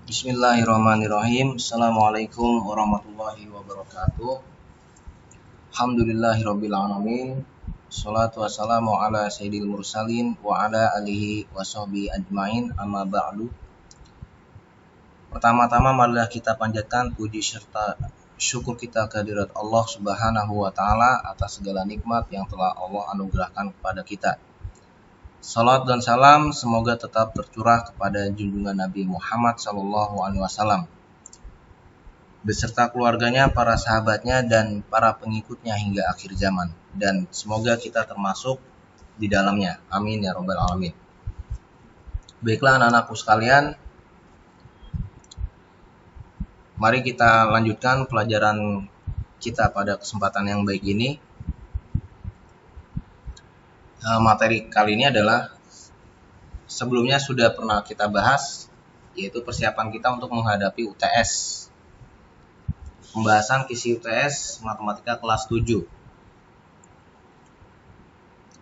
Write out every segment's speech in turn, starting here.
Bismillahirrahmanirrahim. Assalamualaikum warahmatullahi wabarakatuh. Alhamdulillahirabbil alamin. Shalatu wassalamu ala sayyidil mursalin wa ala alihi washabihi ajmain. Amma ba'du. Pertama-tama marilah kita panjatkan puji serta syukur kita kehadirat Allah Subhanahu wa taala atas segala nikmat yang telah Allah anugerahkan kepada kita. Salat dan salam semoga tetap tercurah kepada junjungan Nabi Muhammad SAW beserta keluarganya, para sahabatnya, dan para pengikutnya hingga akhir zaman. Dan semoga kita termasuk di dalamnya. Amin ya robbal alamin. Baiklah anak-anakku sekalian, mari kita lanjutkan pelajaran kita pada kesempatan yang baik ini. Materi kali ini adalah sebelumnya sudah pernah kita bahas, yaitu persiapan kita untuk menghadapi UTS. Pembahasan kisi UTS Matematika kelas 7.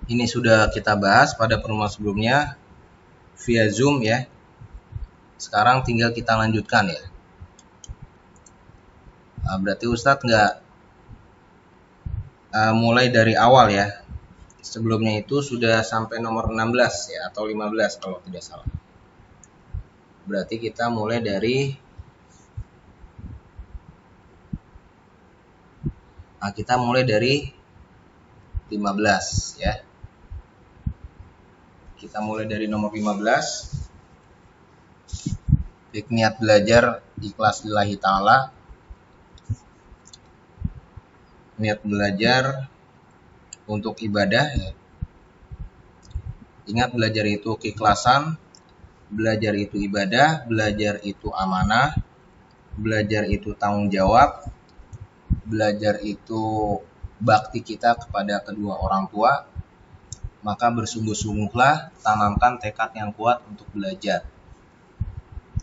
Ini sudah kita bahas pada pertemuan sebelumnya via Zoom ya. Sekarang tinggal kita lanjutkan ya. Berarti Ustadz nggak mulai dari awal ya. Sebelumnya itu sudah sampai nomor 16 ya, atau 15 kalau tidak salah. Berarti kita mulai dari 15 ya. Kita mulai dari nomor 15. Niat belajar ikhlas lillahi ta'ala. Niat belajar untuk ibadah ya. Ingat, belajar itu keikhlasan, belajar itu ibadah, belajar itu amanah, belajar itu tanggung jawab, belajar itu bakti kita kepada kedua orang tua. Maka bersungguh-sungguhlah, tanamkan tekad yang kuat untuk belajar.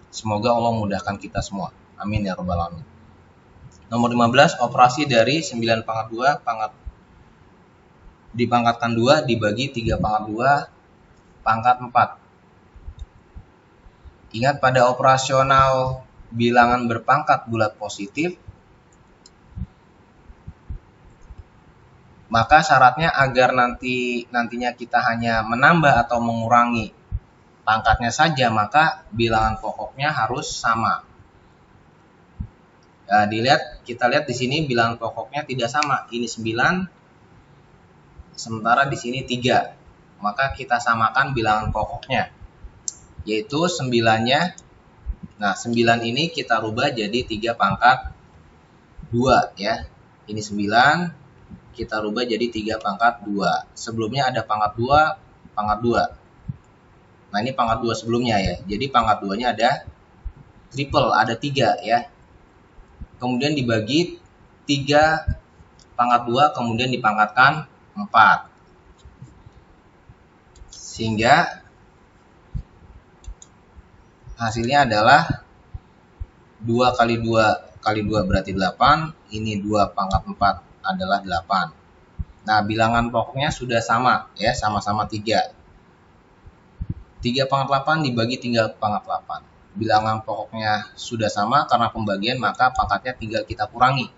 Semoga Allah mudahkan kita semua. Amin ya robbal alamin. Nomor 15, operasi dari 9 pangkat 2 dipangkatkan 2 dibagi 3 pangkat 2 pangkat 4. Ingat, pada operasional bilangan berpangkat bulat positif, maka syaratnya agar nantinya kita hanya menambah atau mengurangi pangkatnya saja, maka bilangan pokoknya harus sama. Nah, kita lihat di sini bilangan pokoknya tidak sama. Ini 9, sementara di sini 3. Maka kita samakan bilangan pokoknya, yaitu 9-nya. Nah, 9 ini kita rubah jadi 3 pangkat 2 ya. Ini 9, kita rubah jadi 3 pangkat 2. Sebelumnya ada pangkat 2, pangkat 2. Nah, ini pangkat 2 sebelumnya ya. Jadi pangkat 2-nya ada triple, ada 3 ya. Kemudian dibagi 3 pangkat 2, kemudian dipangkatkan 4. Sehingga hasilnya adalah 2 kali 2 kali 2 berarti 8. Ini 2 pangkat 4 adalah 8. Nah, bilangan pokoknya sudah sama ya, sama-sama 3. 3 pangkat 8 dibagi 3 pangkat 8. Bilangan pokoknya sudah sama, karena pembagian maka pangkatnya tinggal kita kurangi.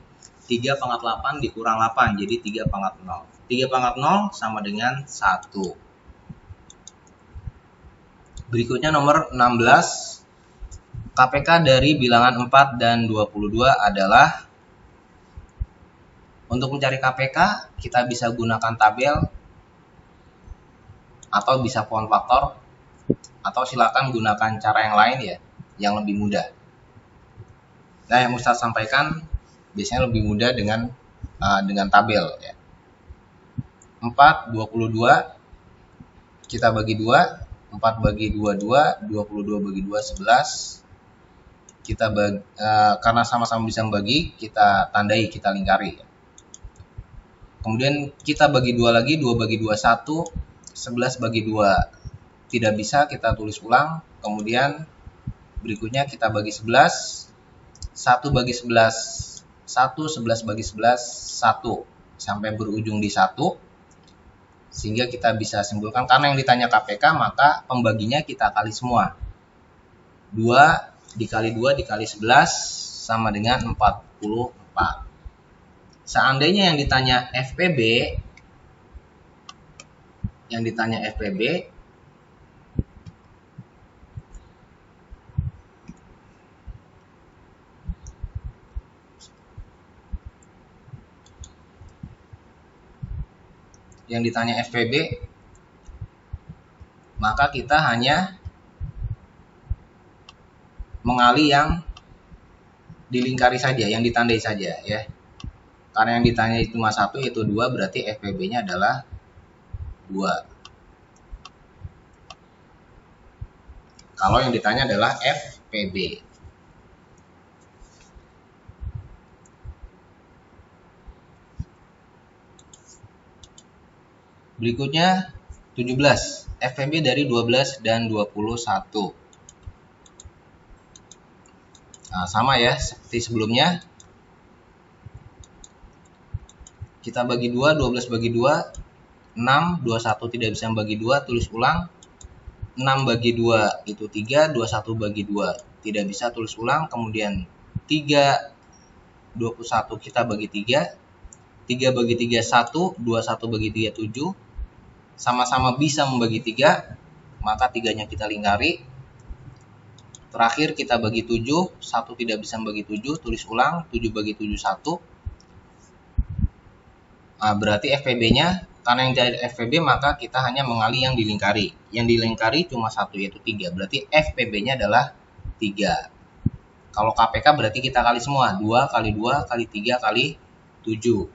3 pangkat 8 dikurang 8, jadi 3 pangkat 0. 3 pangkat 0 sama dengan 1. Berikutnya nomor 16. KPK dari bilangan 4 dan 22 adalah, untuk mencari KPK kita bisa gunakan tabel atau bisa pohon faktor, atau silakan gunakan cara yang lain ya, yang lebih mudah. Nah, yang Ustaz sampaikan biasanya lebih mudah dengan tabel ya. 4 22 kita bagi 2, 4 bagi 2 2, 22 bagi 2 11. Kita bagi, karena sama-sama bisa membagi, kita tandai, kita lingkari ya. Kemudian kita bagi 2 lagi, 2 bagi 2 1, 11 bagi 2 tidak bisa, kita tulis ulang. Kemudian berikutnya kita bagi 11, 1 bagi 11 1, 11 bagi 11 1, sampai berujung di 1. Sehingga kita bisa simpulkan, karena yang ditanya KPK maka pembaginya kita kali semua. 2 dikali 2 dikali 11 sama dengan 44. Seandainya yang ditanya FPB, maka kita hanya mengali yang dilingkari saja, yang ditandai saja ya. Karena yang ditanya itu cuma 1 yaitu 2, berarti FPB-nya adalah 2. Kalau yang ditanya adalah FPB. Berikutnya 17. FPB dari 12 dan 21. Nah, sama ya seperti sebelumnya. Kita bagi 2, 12 bagi 2, 6, 21 tidak bisa bagi 2, tulis ulang. 6 bagi 2 itu 3, 21 bagi 2 tidak bisa, tulis ulang. Kemudian 3, 21 kita bagi 3, 3 bagi 3 1, 21 bagi 3 7, sama-sama bisa membagi 3, maka 3-nya kita lingkari. Terakhir kita bagi 7, 1 tidak bisa membagi 7, tulis ulang. 7 bagi 7 1. Nah, berarti FPB-nya, karena yang jadi FPB maka kita hanya mengali yang dilingkari. Yang dilingkari cuma 1 yaitu 3. Berarti FPB-nya adalah 3. Kalau KPK berarti kita kali semua. 2 kali 2 kali 3 kali 7.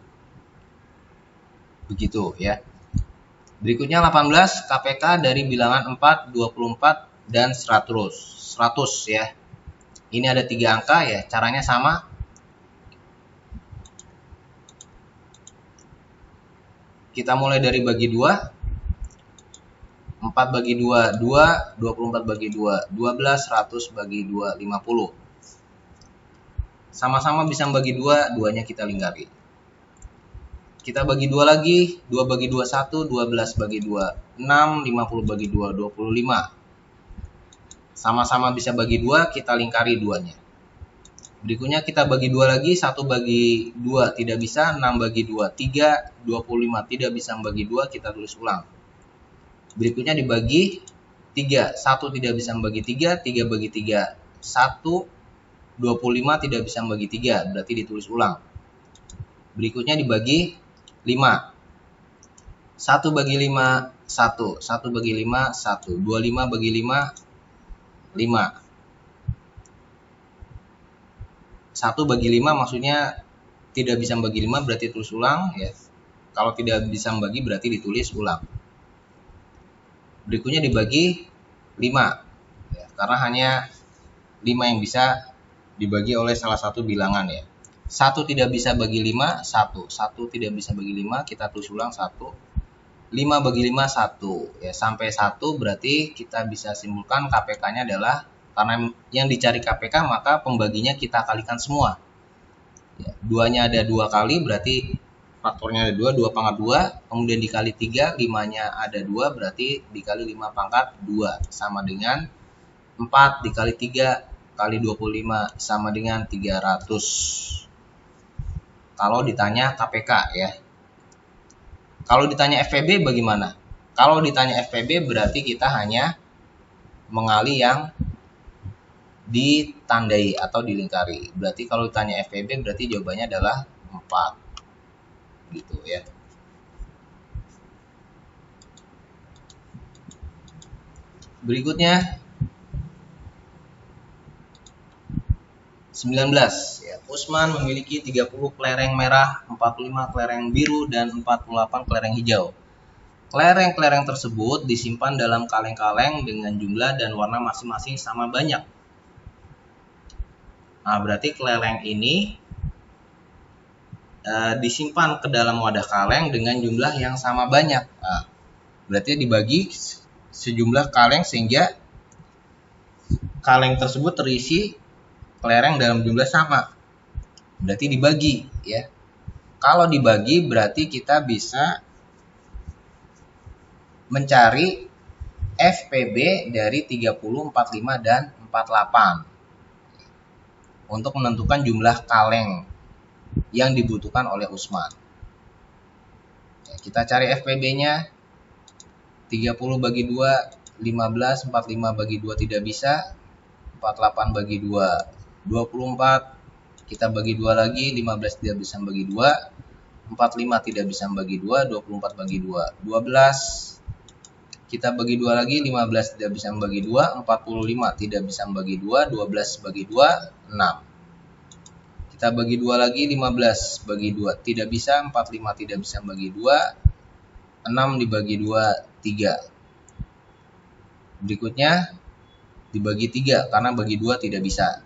Begitu ya. Berikutnya 18, KPK dari bilangan 4, 24, dan 100. 100 ya. Ini ada 3 angka ya, caranya sama. Kita mulai dari bagi 2. 4 bagi 2, 2. 24 bagi 2, 12. 100 bagi 2, 50. Sama-sama bisa bagi 2, 2-nya kita lingkari. Kita bagi 2 lagi. 2 bagi 2, 1. 12 bagi 2, 6. 50 bagi 2, 25. Sama-sama bisa bagi 2, kita lingkari 2-nya. Berikutnya kita bagi 2 lagi, 1 bagi 2 tidak bisa, 6 bagi 2 3, 25 tidak bisa membagi 2, kita tulis ulang. Berikutnya dibagi 3, 1 tidak bisa membagi 3, 3 bagi 3 1, 25 tidak bisa membagi 3, berarti ditulis ulang. Berikutnya dibagi 5, 1 bagi 5 1, 1 bagi 5 1, 25 bagi 5 5. 1 bagi 5 maksudnya tidak bisa membagi 5, berarti tulis ulang ya. Kalau tidak bisa membagi berarti ditulis ulang. Berikutnya dibagi 5 ya, karena hanya 5 yang bisa dibagi oleh salah satu bilangan ya. 1 tidak bisa bagi 5 1, 1 tidak bisa bagi 5, kita tulis ulang 1. 5 bagi 5 1 ya, sampai 1 berarti kita bisa simpulkan KPK-nya adalah, karena yang dicari KPK maka pembaginya kita kalikan semua ya, 2-nya ada 2 kali berarti faktornya ada 2, 2 pangkat 2, kemudian dikali 3, 5-nya ada 2 berarti dikali 5 pangkat 2 sama dengan 4 dikali 3 kali 25 sama dengan 300. Kalau ditanya KPK ya. Kalau ditanya FPB bagaimana? Kalau ditanya FPB berarti kita hanya mengali yang ditandai atau dilingkari. Berarti kalau ditanya FPB berarti jawabannya adalah 4. Gitu ya. Berikutnya 19 ya. Usman memiliki 30 kelereng merah, 45 kelereng biru, dan 48 kelereng hijau. Kelereng-kelereng tersebut disimpan dalam kaleng-kaleng dengan jumlah dan warna masing-masing sama banyak. Nah, berarti kelereng ini disimpan ke dalam wadah kaleng dengan jumlah yang sama banyak. Nah, berarti dibagi sejumlah kaleng sehingga kaleng tersebut terisi kelereng dalam jumlah sama. Berarti dibagi ya. Kalau dibagi berarti kita bisa mencari FPB dari 30, 45, dan 48. untuk menentukan jumlah kaleng yang dibutuhkan oleh Usman. Kita cari FPB-nya. 30 bagi 2, 15, 45 bagi 2 tidak bisa. 48 bagi 2, 24. Kita bagi 2 lagi, 15 tidak bisa bagi 2. 45 tidak bisa bagi 2, 24 bagi 2, 12. Kita bagi 2 lagi, 15 tidak bisa bagi 2, 45 tidak bisa bagi 2, 12 bagi 2, 6. Kita bagi 2 lagi, 15 bagi 2 tidak bisa, 45 tidak bisa bagi 2, 6 dibagi 2, 3. Berikutnya dibagi 3 karena bagi 2 tidak bisa.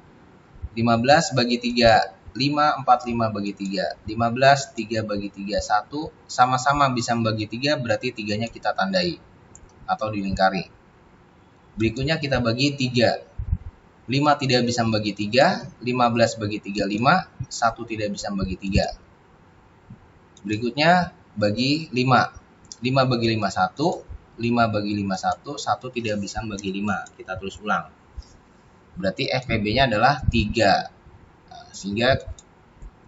15 bagi 3, 5, 45 bagi 3, 15, 3 bagi 3, 1. Sama-sama bisa bagi 3, berarti 3-nya kita tandai atau dilingkari. Berikutnya kita bagi 3. 5 tidak bisa bagi 3, 15 bagi 3, 5, 1 tidak bisa bagi 3. Berikutnya bagi 5. 5 bagi 5, 1. 5 bagi 5, 1. 1 tidak bisa bagi 5. Kita terus ulang. Berarti FPB-nya adalah 3. Nah, sehingga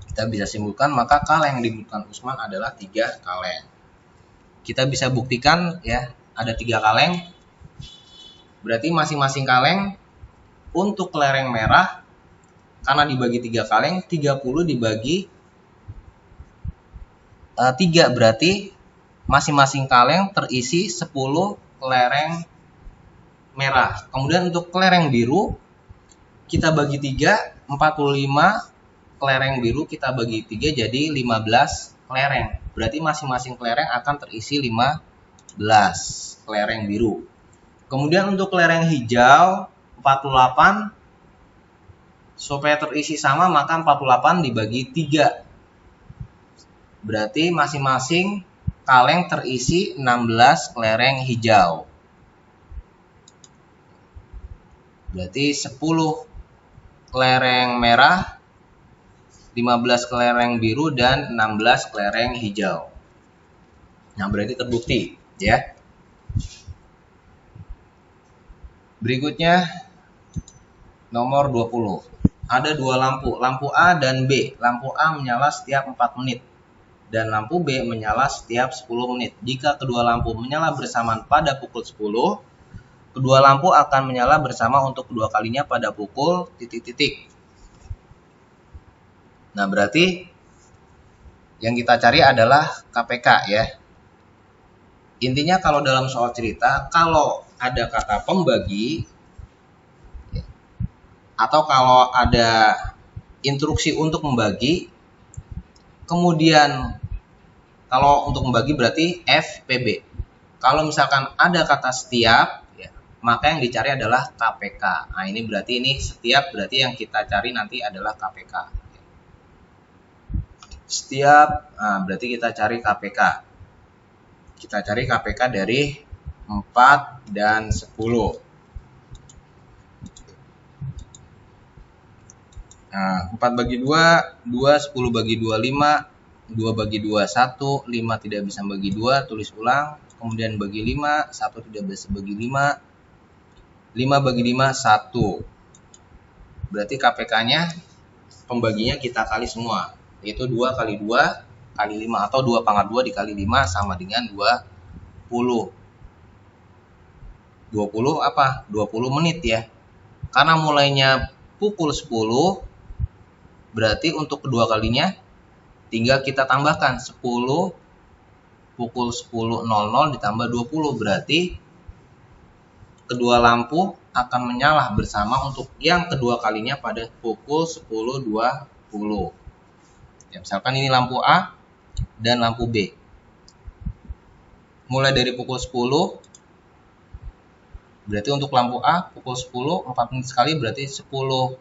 kita bisa simpulkan maka kaleng yang dibutuhkan Usman adalah 3 kaleng. Kita bisa buktikan ya, ada 3 kaleng. Berarti masing-masing kaleng untuk kelereng merah karena dibagi 3 kaleng, 30 dibagi 3 berarti masing-masing kaleng terisi 10 kelereng merah. Kemudian untuk kelereng biru kita bagi 3, 45 kelereng biru kita bagi 3 jadi 15 kelereng. Berarti masing-masing kelereng akan terisi 15 kelereng biru. Kemudian untuk kelereng hijau 48, supaya terisi sama maka 48 dibagi 3. Berarti masing-masing kaleng terisi 16 kelereng hijau. Berarti 10 kelereng merah, 15 kelereng biru, dan 16 kelereng hijau. Nah, berarti terbukti ya. Berikutnya nomor 20. Ada 2 lampu, lampu A dan B. Lampu A menyala setiap 4 menit dan lampu B menyala setiap 10 menit. Jika kedua lampu menyala bersamaan pada pukul 10, kedua lampu akan menyala bersama untuk kedua kalinya pada pukul titik-titik. Nah, berarti yang kita cari adalah KPK ya. Intinya kalau dalam soal cerita, kalau ada kata pembagi atau kalau ada instruksi untuk membagi, kemudian kalau untuk membagi berarti FPB. Kalau misalkan ada kata setiap, ya, maka yang dicari adalah KPK. Nah, ini berarti ini setiap, berarti yang kita cari nanti adalah KPK. Setiap, nah, berarti kita cari KPK. Kita cari KPK dari 4 dan 10. Nah, 4 bagi 2, 2, 10 bagi 2, 5, 2 bagi 2, 1, 5 tidak bisa bagi 2, tulis ulang. Kemudian bagi 5, 1 tidak bisa bagi 5, 5 bagi 5, 1. Berarti KPK-nya, pembaginya kita kali semua, yaitu 2 kali 2 kali 5, atau 2 pangkat 2 dikali 5 sama dengan 20. 20 apa? 20 menit ya. Karena mulainya pukul 10, berarti untuk kedua kalinya tinggal kita tambahkan 10, pukul 10.00 ditambah 20, berarti kedua lampu akan menyala bersama untuk yang kedua kalinya pada pukul 10.20. Ya, misalkan ini lampu A dan lampu B. Mulai dari pukul 10, berarti untuk lampu A pukul 10, 4 menit sekali, berarti 10.04,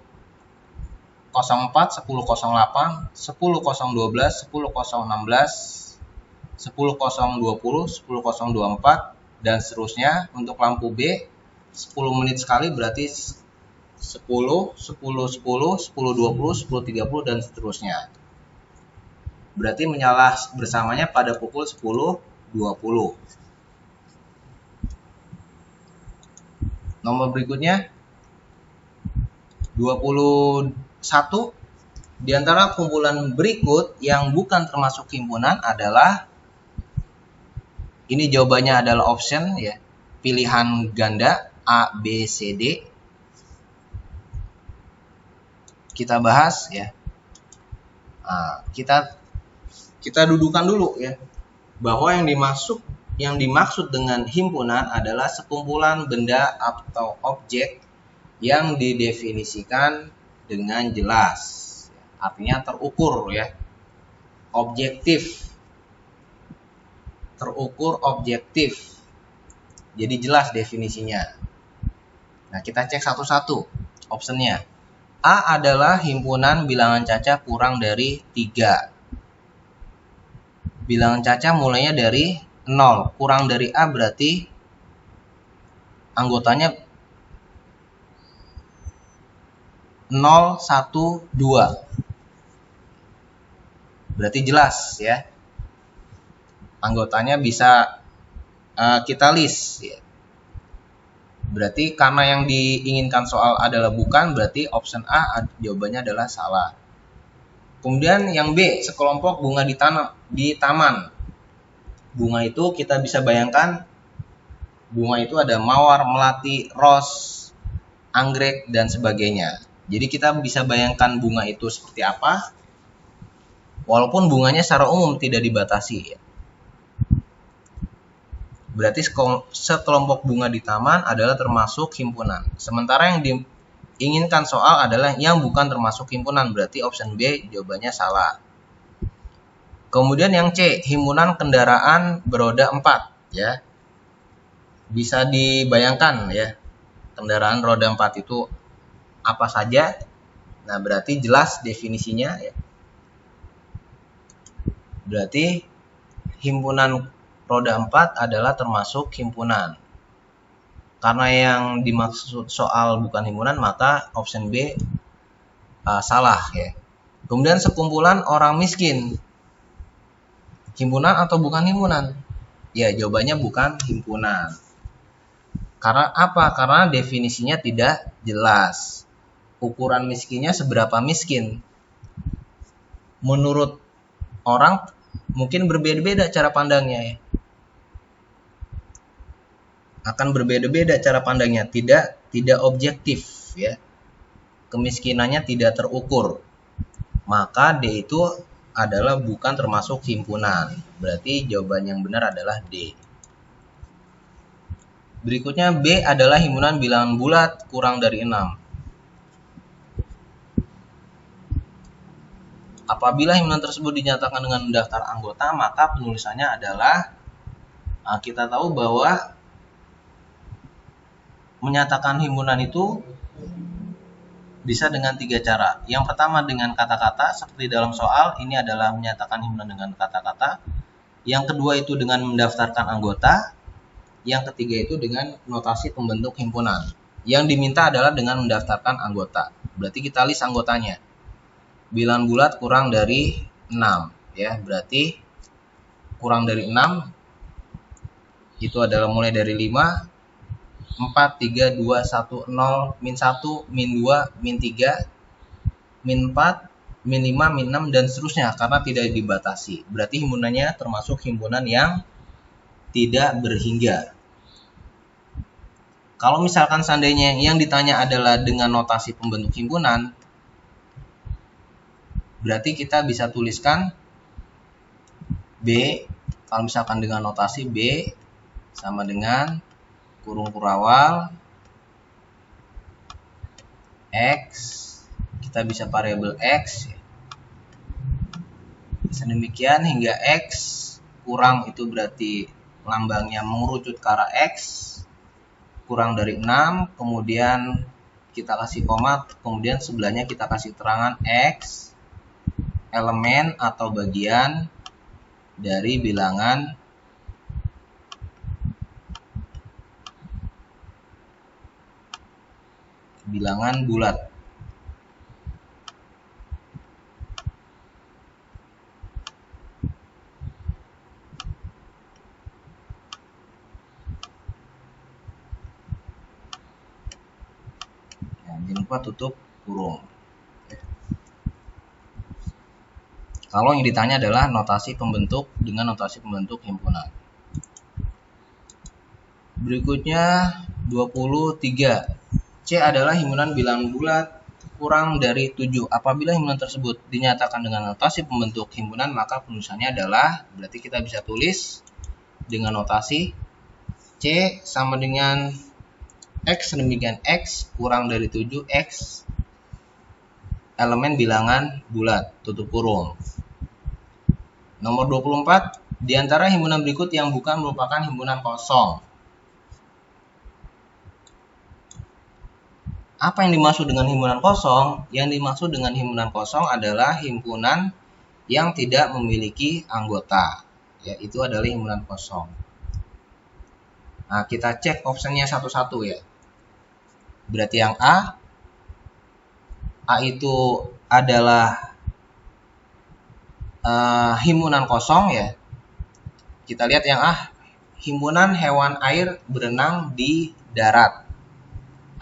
10.08, 10.012, 10.016, 10.020, 10.024, dan seterusnya. Untuk lampu B 10 menit sekali, berarti 10, 10.10, 10.20, 10.30, dan seterusnya. Berarti menyala bersamanya pada pukul 10.20. Nomor berikutnya 21. satu di antara kumpulan berikut yang bukan termasuk himpunan adalah, ini jawabannya adalah option ya, pilihan ganda A, B, C, D. Kita bahas ya. Nah, kita dudukan dulu ya, bahwa yang dimaksud dengan himpunan adalah sekumpulan benda atau objek yang didefinisikan dengan jelas, artinya terukur ya, terukur objektif, jadi jelas definisinya. Nah, kita cek satu-satu optionnya. A adalah himpunan bilangan cacah kurang dari 3. Bilangan cacah mulainya dari 0. Kurang dari A berarti anggotanya 0, 1, 2. Berarti jelas ya. Anggotanya bisa kita list ya. Berarti karena yang diinginkan soal adalah bukan, berarti option A jawabannya adalah salah. Kemudian yang B, sekelompok bunga di taman. Bunga itu kita bisa bayangkan, bunga itu ada mawar, melati, ros, anggrek, dan sebagainya. Jadi kita bisa bayangkan bunga itu seperti apa, walaupun bunganya secara umum tidak dibatasi. Berarti sekelompok bunga di taman adalah termasuk himpunan. Sementara yang diinginkan soal adalah yang bukan termasuk himpunan. Berarti option B jawabannya salah. Kemudian yang C, himpunan kendaraan beroda 4 ya. Bisa dibayangkan ya, kendaraan roda 4 itu apa saja. Nah, berarti jelas definisinya ya. Berarti himpunan roda 4 adalah termasuk himpunan. Karena yang dimaksud soal bukan himpunan, maka option B salah ya. Kemudian sekumpulan orang miskin. Himpunan atau bukan himpunan? Ya, jawabannya bukan himpunan. Karena apa? Karena definisinya tidak jelas. Ukuran miskinnya seberapa miskin? Menurut orang mungkin berbeda-beda cara pandangnya ya. Akan berbeda-beda cara pandangnya, tidak objektif ya. Kemiskinannya tidak terukur. Maka D itu adalah bukan termasuk himpunan. Berarti jawaban yang benar adalah D. Berikutnya B adalah himpunan bilangan bulat kurang dari 6. Apabila himpunan tersebut dinyatakan dengan mendaftar anggota, maka penulisannya adalah, kita tahu bahwa menyatakan himpunan itu bisa dengan 3 cara. Yang pertama dengan kata-kata, seperti dalam soal, ini adalah menyatakan himpunan dengan kata-kata. Yang kedua itu dengan mendaftarkan anggota. Yang ketiga itu dengan notasi pembentuk himpunan. Yang diminta adalah dengan mendaftarkan anggota. Berarti kita list anggotanya. Bilangan bulat kurang dari 6 ya. Berarti kurang dari 6 itu adalah mulai dari 5, 4, 3, 2, 1, 0, min 1, min 2, min 3, min 4, min 5, min 6, dan seterusnya karena tidak dibatasi. Berarti himpunannya termasuk himpunan yang tidak berhingga. Kalau misalkan seandainya yang ditanya adalah dengan notasi pembentuk himpunan, berarti kita bisa tuliskan B, kalau misalkan dengan notasi B sama dengan kurung kurawal X, kita bisa variabel X. Sedemikian hingga X kurang itu berarti lambangnya mengerucut ke arah X, kurang dari 6, kemudian kita kasih koma, kemudian sebelahnya kita kasih terangan X, elemen atau bagian dari bilangan bulat. Jangan lupa tutup kurung. Kalau yang ditanya adalah notasi pembentuk dengan notasi pembentuk himpunan. Berikutnya 23. C adalah himpunan bilangan bulat kurang dari 7. Apabila himpunan tersebut dinyatakan dengan notasi pembentuk himpunan, maka penulisannya adalah, berarti kita bisa tulis dengan notasi C sama dengan X demikian X kurang dari 7 X elemen bilangan bulat tutup kurung. Nomor 24, di antara himpunan berikut yang bukan merupakan himpunan kosong. Apa yang dimaksud dengan himpunan kosong? Yang dimaksud dengan himpunan kosong adalah himpunan yang tidak memiliki anggota. Ya, itu adalah himpunan kosong. Nah, kita cek optionnya satu-satu ya. Berarti yang A itu adalah himpunan kosong ya. Kita lihat yang A, himpunan hewan air berenang di darat.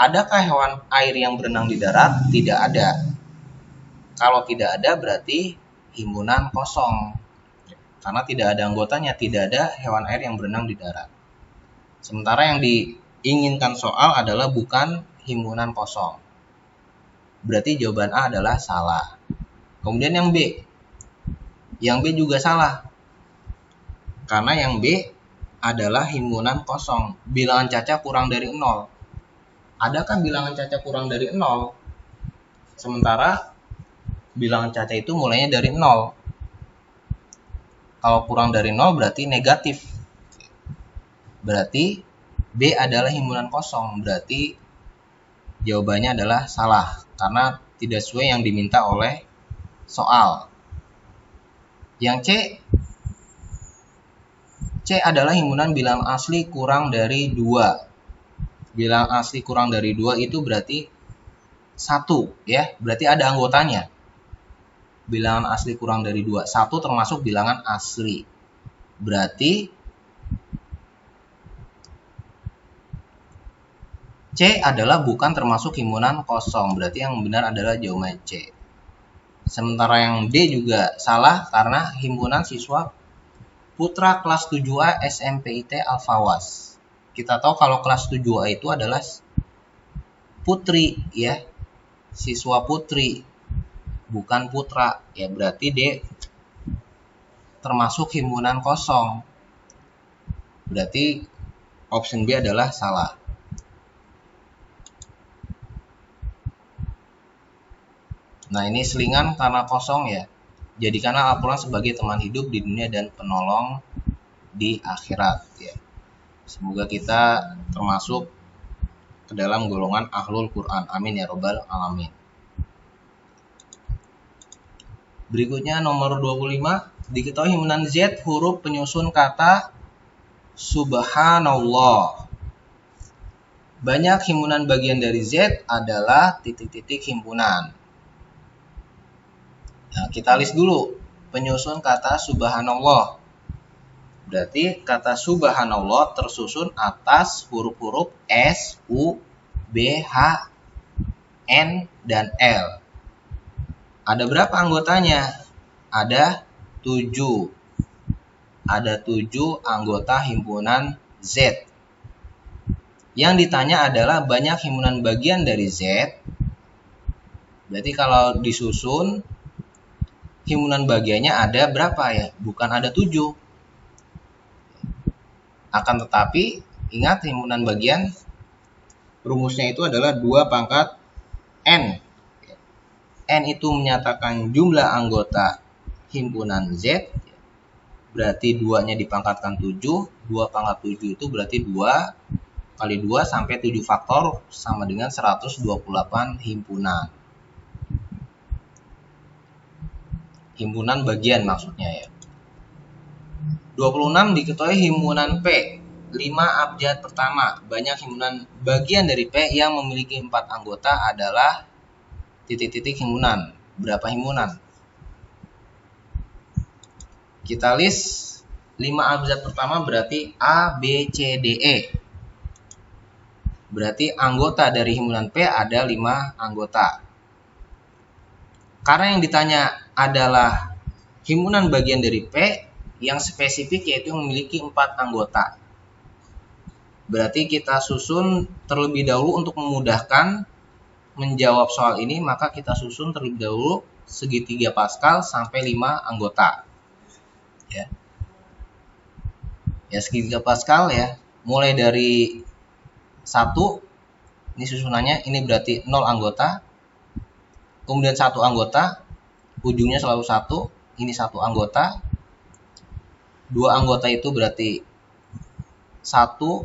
Adakah hewan air yang berenang di darat? Tidak ada. Kalau tidak ada berarti himpunan kosong. Karena tidak ada anggotanya, tidak ada hewan air yang berenang di darat. Sementara yang diinginkan soal adalah bukan himpunan kosong. Berarti jawaban A adalah salah. Kemudian yang B. Yang B juga salah. Karena yang B adalah himpunan kosong. Bilangan caca kurang dari 0. Adakah bilangan caca kurang dari 0? Sementara bilangan caca itu mulainya dari 0. Kalau kurang dari 0 berarti negatif. Berarti B adalah himpunan kosong. Berarti jawabannya adalah salah. Karena tidak sesuai yang diminta oleh soal. Yang C adalah himpunan bilangan asli kurang dari 2. Bilangan asli kurang dari 2 itu berarti 1 ya, berarti ada anggotanya. Bilangan asli kurang dari 2, 1 termasuk bilangan asli. Berarti C adalah bukan termasuk himpunan kosong. Berarti yang benar adalah jawaban C. Sementara yang D juga salah karena himpunan siswa putra kelas 7A SMPIT Al-Fawaz. Kita tahu kalau kelas 7A itu adalah putri ya, siswa putri bukan putra ya, berarti D termasuk himpunan kosong. Berarti option B adalah salah. Nah, ini selingan karena kosong ya. Jadikanlah Al-Quran sebagai teman hidup di dunia dan penolong di akhirat ya. Semoga kita termasuk ke dalam golongan ahlul Quran. Amin ya robbal alamin. Berikutnya nomor 25. Diketahui himpunan Z huruf penyusun kata subhanallah. Banyak himpunan bagian dari Z adalah titik-titik himpunan. Nah, kita list dulu penyusun kata subhanallah. Berarti kata subhanallah tersusun atas huruf-huruf S, U, B, H, N, dan L. Ada berapa anggotanya? Ada 7. Ada 7 anggota himpunan Z. Yang ditanya adalah banyak himpunan bagian dari Z. Berarti kalau disusun himpunan bagiannya ada berapa ya? Bukan ada 7. Akan tetapi, ingat himpunan bagian rumusnya itu adalah 2 pangkat N. N itu menyatakan jumlah anggota himpunan Z. Berarti 2-nya dipangkatkan 7. 2 pangkat 7 itu berarti 2 kali 2 sampai 7 faktor sama dengan 128 himpunan. Himpunan bagian maksudnya ya. 26 diketahui himpunan P 5 abjad pertama. Banyak himpunan bagian dari P yang memiliki 4 anggota adalah titik-titik himpunan. Berapa himpunan? Kita list 5 abjad pertama berarti A, B, C, D, E. Berarti anggota dari himpunan P ada 5 anggota. Karena yang ditanya adalah himpunan bagian dari P yang spesifik yaitu memiliki 4 anggota. Berarti kita susun terlebih dahulu untuk memudahkan menjawab soal ini, maka kita susun terlebih dahulu segitiga Pascal sampai 5 anggota. Ya. Ya, segitiga Pascal ya, mulai dari 1, ini susunannya, ini berarti 0 anggota, kemudian 1 anggota, ujungnya selalu 1, ini 1 anggota, 2 anggota itu berarti 1,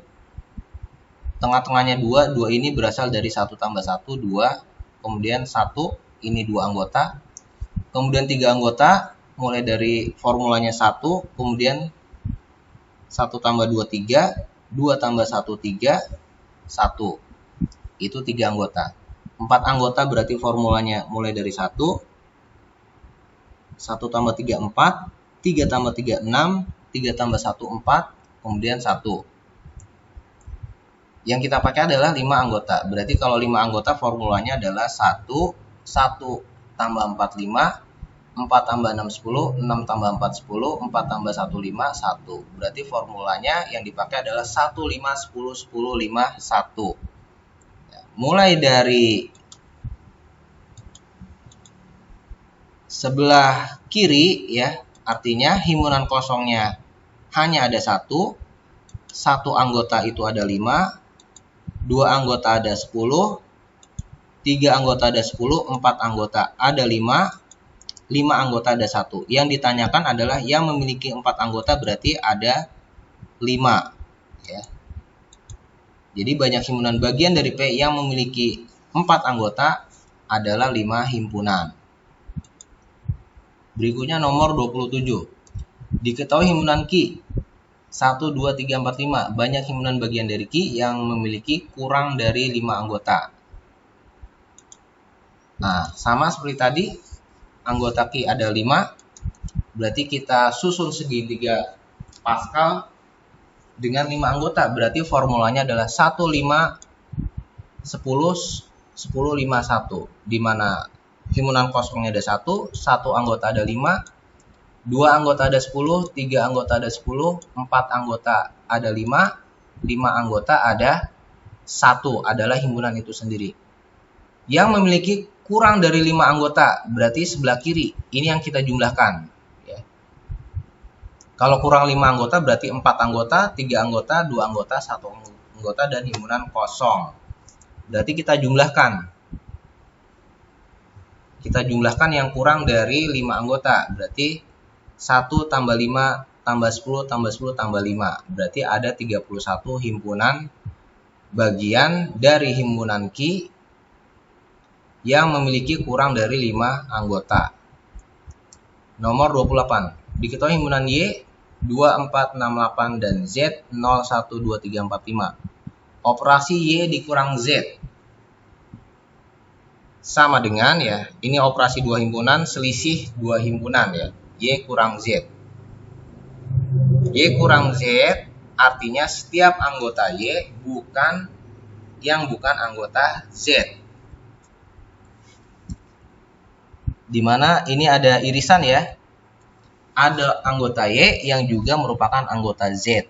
tengah-tengahnya 2, 2 ini berasal dari 1 tambah 1, 2, kemudian 1, ini 2 anggota, kemudian 3 anggota, mulai dari formulanya 1, kemudian 1 tambah 2, 3, 2 tambah 1, 3, 1. Itu 3 anggota. 4 anggota berarti formulanya mulai dari 1, 1 tambah 3, 4, 3 tambah 3, 6, 3 tambah 1, 4, kemudian 1. Yang kita pakai adalah 5 anggota. Berarti kalau 5 anggota formulanya adalah 1, 1 tambah 4, 5, 4 tambah 6, 10, 6 tambah 4, 10, 4 tambah 1, 5, 1. Berarti formulanya yang dipakai adalah 1, 5, 10, 10, 5, 1. Ya, mulai dari sebelah kiri ya, artinya himpunan kosongnya hanya ada 1, 1 anggota itu ada 5, 2 anggota ada 10, 3 anggota ada 10, 4 anggota ada 5, 5 anggota ada 1. Yang ditanyakan adalah yang memiliki 4 anggota berarti ada 5. Ya. Jadi banyak himpunan bagian dari P yang memiliki 4 anggota adalah 5 himpunan. Berikutnya nomor 27. Diketahui himpunan Q 1, 2, 3, 4, 5. Banyak himpunan bagian dari Q yang memiliki kurang dari 5 anggota. Nah, sama seperti tadi, anggota Q ada 5, berarti kita susun segitiga Pascal dengan 5 anggota, berarti formulanya adalah 1, 5, 10, 10, 5, 1, di mana himpunan kosongnya ada 1, 1 anggota ada 5, 2 anggota ada 10, 3 anggota ada 10, 4 anggota ada 5, 5 anggota ada 1, adalah himpunan itu sendiri. Yang memiliki kurang dari 5 anggota, berarti sebelah kiri. Ini yang kita jumlahkan. Ya. Kalau kurang 5 anggota, berarti 4 anggota, 3 anggota, 2 anggota, 1 anggota, dan himpunan kosong. Berarti kita jumlahkan. Kita jumlahkan yang kurang dari 5 anggota. Berarti 1 tambah 5 tambah 10 tambah 10 tambah 5. Berarti ada 31 himpunan bagian dari himpunan Q yang memiliki kurang dari 5 anggota. Nomor 28. Diketahui himpunan Y 2, 4, 6, 8 dan Z 0, 1, 2, 3, 4, 5. Operasi Y dikurang Z sama dengan ya, ini operasi 2 himpunan, selisih 2 himpunan ya. Y kurang Z. Y kurang Z artinya setiap anggota Y bukan anggota Z. Di mana ini ada irisan ya. Ada anggota Y yang juga merupakan anggota Z.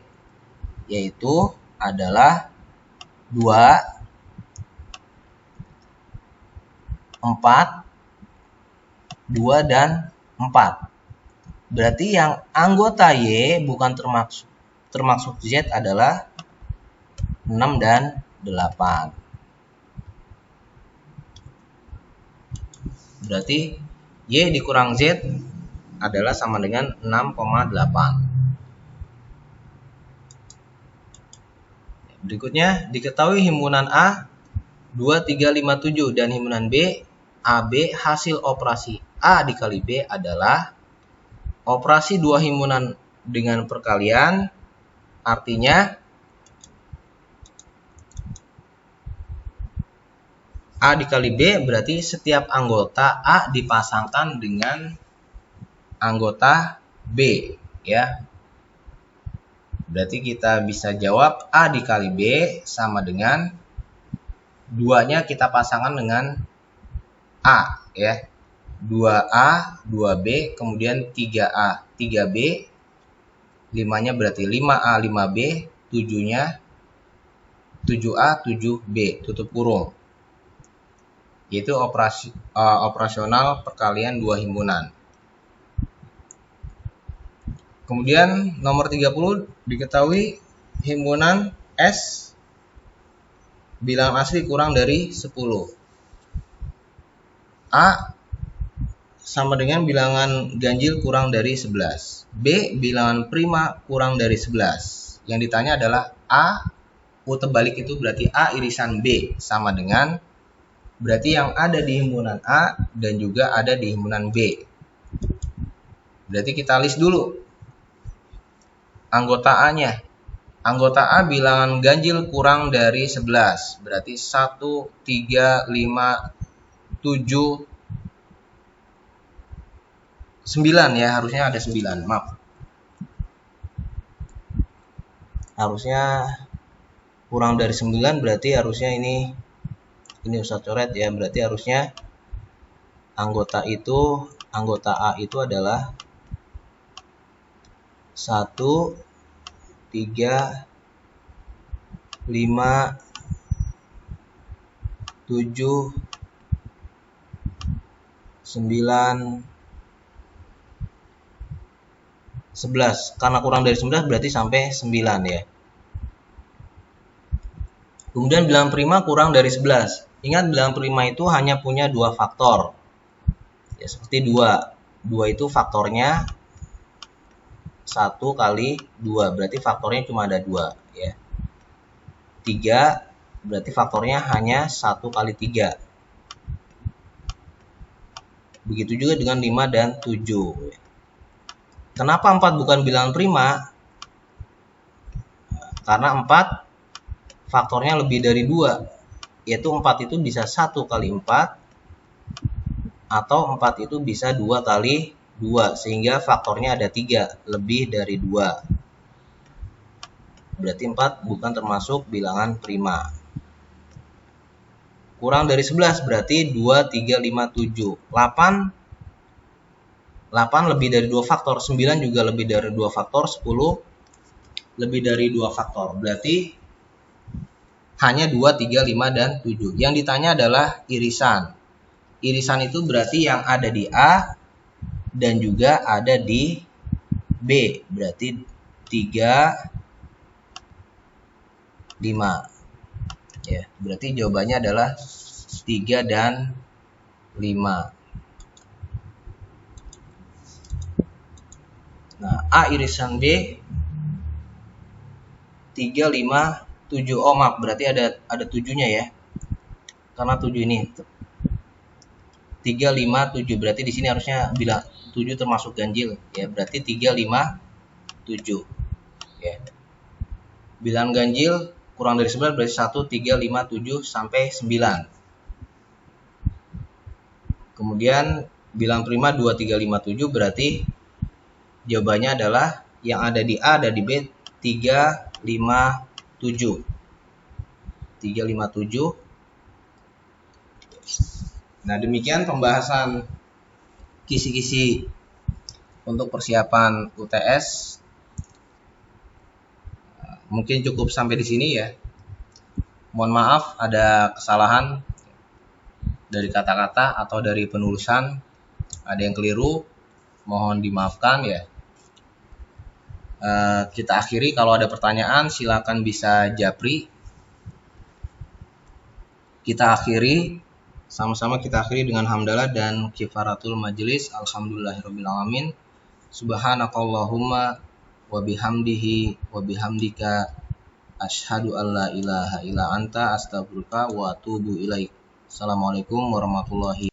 Yaitu adalah 2, 4, 2 dan 4. Berarti yang anggota Y bukan termasuk Z adalah 6 dan 8. Berarti Y dikurang Z adalah sama dengan 6,8. Berikutnya, diketahui himpunan A 2, 3, 5, 7 dan himpunan B AB hasil operasi A dikali B adalah operasi 2 himpunan dengan perkalian, artinya A dikali B berarti setiap anggota A dipasangkan dengan anggota B ya. Berarti kita bisa jawab A dikali B sama dengan 2-nya kita pasangkan dengan A ya. 2A, 2B, kemudian 3A, 3B, 5-nya berarti 5A, 5B, 7-nya 7A, 7B, tutup kurung. Yaitu operasional perkalian dua himpunan. Kemudian nomor 30 diketahui himpunan S bilangan asli kurang dari 10. A sama dengan bilangan ganjil kurang dari 11. B bilangan prima kurang dari 11. Yang ditanya adalah A, putar balik itu berarti A irisan B sama dengan berarti yang ada di himpunan A dan juga ada di himpunan B. Berarti kita list dulu anggota A-nya. Anggota A bilangan ganjil kurang dari 11. Berarti 1, 3, 5, 7, 9 ya. Harusnya ada 9. Maaf. Harusnya kurang dari 9 berarti harusnya ini Ustaz coret ya. Berarti harusnya anggota A itu adalah 1, 3, 5, 7, 9, 11. Karena kurang dari 11 berarti sampai 9 ya. Kemudian bilangan prima kurang dari 11. Ingat bilangan prima itu hanya punya 2 faktor. Ya, seperti 2. 2 itu faktornya 1 kali 2. Berarti faktornya cuma ada 2 ya. 3 berarti faktornya hanya 1 kali 3. Begitu juga dengan 5 dan 7. Kenapa 4 bukan bilangan prima? Karena 4 faktornya lebih dari 2. Yaitu 4 itu bisa 1 kali 4 atau 4 itu bisa 2 kali 2 sehingga faktornya ada 3 lebih dari 2. Berarti 4 bukan termasuk bilangan prima. Kurang dari 11 berarti 2, 3, 5, 7. 8 lebih dari 2 faktor, 9 juga lebih dari 2 faktor, 10 lebih dari 2 faktor. Berarti hanya 2, 3, 5, dan 7. Yang ditanya adalah irisan. Irisan itu berarti yang ada di A dan juga ada di B. Berarti 3, 5. Ya, berarti jawabannya adalah 3 dan 5. Nah, A irisan B 3, 5, 7. Oh, maaf, berarti ada 7-nya ya. Karena 7 ini 3, 5, 7. Berarti di sini harusnya bila 7 termasuk ganjil ya. Berarti 3, 5, 7. Ya. Bilangan ganjil kurang dari 11 berarti 1, 3, 5, 7 sampai 9. Kemudian bilangan prima 2, 3, 5, 7 berarti jawabannya adalah yang ada di A ada di B 3, 5, 7. 3, 5, 7. Nah, demikian pembahasan kisi-kisi untuk persiapan UTS. Mungkin cukup sampai di sini ya. Mohon maaf ada kesalahan dari kata-kata atau dari penulisan. Ada yang keliru, mohon dimaafkan ya. Kita akhiri, kalau ada pertanyaan silakan bisa japri. Kita akhiri, sama-sama kita akhiri dengan hamdalah dan kifaratul majelis. Alhamdulillahirabbil alamin. Subhanakallahumma wa bihamdihi wa bihamdika asyhadu an la ilaha illa anta astaghfiruka wa atubu ilaik. Assalamualaikum warahmatullahi